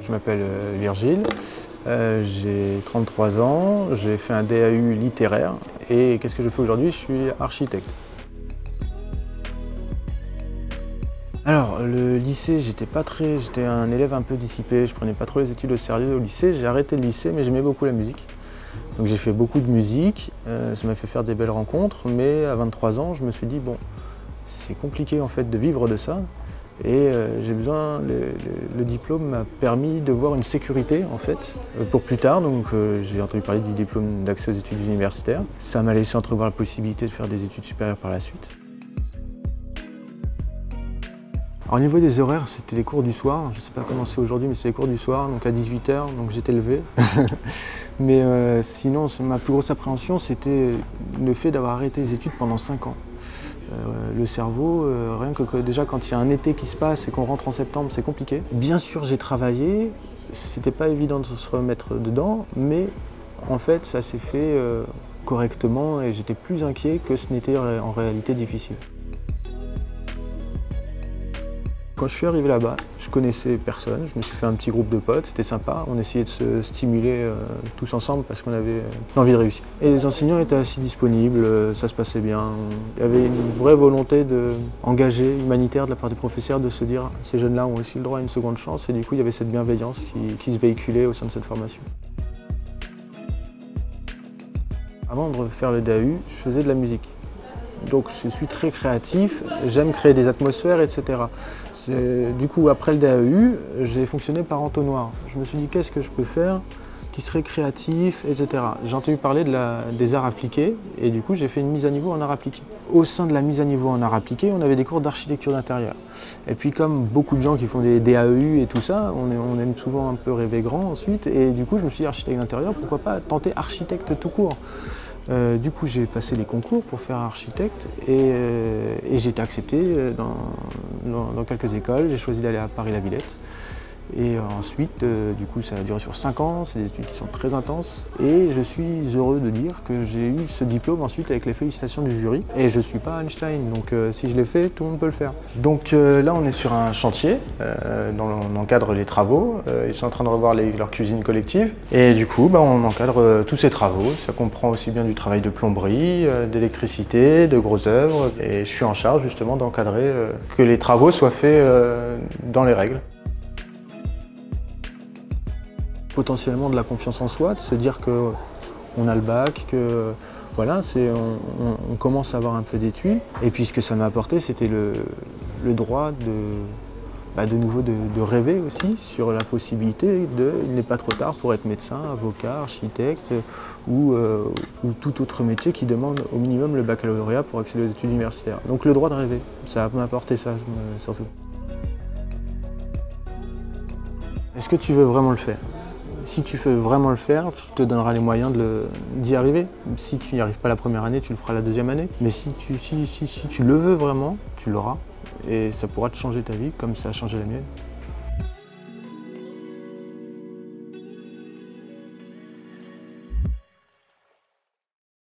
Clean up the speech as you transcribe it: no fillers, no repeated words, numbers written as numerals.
Je m'appelle Virgile, j'ai 33 ans, j'ai fait un DAU littéraire et qu'est-ce que je fais aujourd'hui? Je suis architecte. Alors le lycée, j'étais un élève un peu dissipé, je prenais pas trop les études au sérieux au lycée, j'ai arrêté le lycée mais j'aimais beaucoup la musique. Donc j'ai fait beaucoup de musique, ça m'a fait faire des belles rencontres, mais à 23 ans je me suis dit bon, c'est compliqué en fait de vivre de ça. Et le diplôme m'a permis de voir une sécurité en fait pour plus tard. Donc j'ai entendu parler du diplôme d'accès aux études universitaires. Ça m'a laissé entrevoir la possibilité de faire des études supérieures par la suite. Alors, au niveau des horaires, c'était les cours du soir. Je ne sais pas comment c'est aujourd'hui, mais c'est les cours du soir, donc à 18 h, donc j'étais levé. Mais sinon, ma plus grosse appréhension, c'était le fait d'avoir arrêté les études pendant 5 ans. Le cerveau, rien que déjà quand il y a un été qui se passe et qu'on rentre en septembre, c'est compliqué. Bien sûr, j'ai travaillé, c'était pas évident de se remettre dedans, mais en fait, ça s'est fait correctement et j'étais plus inquiet que ce n'était en réalité difficile. Quand je suis arrivé là-bas, je connaissais personne, je me suis fait un petit groupe de potes, c'était sympa, on essayait de se stimuler tous ensemble parce qu'on avait envie de réussir. Et les enseignants étaient assez disponibles, ça se passait bien. Il y avait une vraie volonté engagée, humanitaire de la part des professeurs de se dire ces jeunes-là ont aussi le droit à une seconde chance et du coup il y avait cette bienveillance qui se véhiculait au sein de cette formation. Avant de faire le DAU, je faisais de la musique. Donc je suis très créatif, j'aime créer des atmosphères, etc. Du coup, après le DAU, j'ai fonctionné par entonnoir. Je me suis dit, qu'est-ce que je peux faire qui serait créatif, etc. J'ai entendu parler des arts appliqués et du coup, j'ai fait une mise à niveau en arts appliqués. Au sein de la mise à niveau en arts appliqués, on avait des cours d'architecture d'intérieur. Et puis, comme beaucoup de gens qui font des DAU et tout ça, on aime souvent un peu rêver grand ensuite. Et du coup, je me suis dit, architecte d'intérieur, pourquoi pas tenter architecte tout court. Du coup, j'ai passé les concours pour faire architecte et j'ai été accepté dans quelques écoles. J'ai choisi d'aller à Paris-la-Villette. Et ensuite, du coup, ça a duré sur 5 ans. C'est des études qui sont très intenses. Et je suis heureux de dire que j'ai eu ce diplôme ensuite avec les félicitations du jury. Et je ne suis pas Einstein, donc si je l'ai fait, tout le monde peut le faire. Donc là, on est sur un chantier dont on encadre les travaux. Ils sont en train de revoir leur cuisine collective. Et du coup, on encadre tous ces travaux. Ça comprend aussi bien du travail de plomberie, d'électricité, de grosses œuvres. Et je suis en charge justement d'encadrer que les travaux soient faits dans les règles. Potentiellement de la confiance en soi, de se dire qu'on a le bac, que voilà, on commence à avoir un peu d'étui. Et puis ce que ça m'a apporté, c'était le droit de nouveau de rêver aussi sur la possibilité il n'est pas trop tard pour être médecin, avocat, architecte ou tout autre métier qui demande au minimum le baccalauréat pour accéder aux études universitaires. Donc le droit de rêver, ça m'a apporté ça surtout. Est-ce que tu veux vraiment le faire ? Si tu veux vraiment le faire, tu te donneras les moyens d'y arriver. Si tu n'y arrives pas la première année, tu le feras la deuxième année. Mais si tu le veux vraiment, tu l'auras. Et ça pourra te changer ta vie comme ça a changé la mienne.